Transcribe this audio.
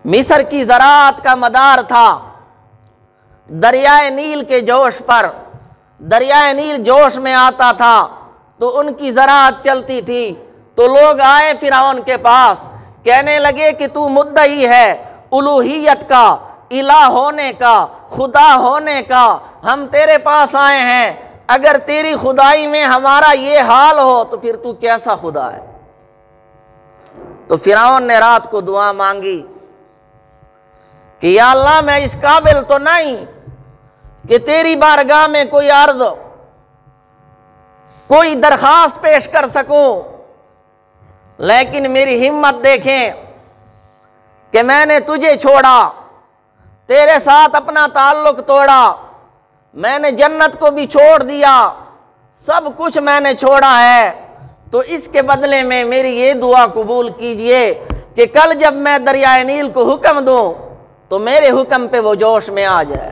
مصر کی زراعت کا مدار تھا دریائے نیل کے جوش پر۔ دریائے نیل جوش میں آتا تھا تو ان کی زراعت چلتی تھی، تو لوگ آئے فرعون کے پاس، کہنے لگے کہ تو مدعی ہے الوہیت کا، الہ ہونے کا، خدا ہونے کا، ہم تیرے پاس آئے ہیں، اگر تیری خدائی میں ہمارا یہ حال ہو تو پھر تو کیسا خدا ہے؟ تو فرعون نے رات کو دعا مانگی کہ یا اللہ میں اس قابل تو نہیں کہ تیری بارگاہ میں کوئی عرض، کوئی درخواست پیش کر سکوں، لیکن میری ہمت دیکھیں کہ میں نے تجھے چھوڑا، تیرے ساتھ اپنا تعلق توڑا، میں نے جنت کو بھی چھوڑ دیا، سب کچھ میں نے چھوڑا ہے، تو اس کے بدلے میں میری یہ دعا قبول کیجئے کہ کل جب میں دریائے نیل کو حکم دوں تو میرے حکم پہ وہ جوش میں آ جائے۔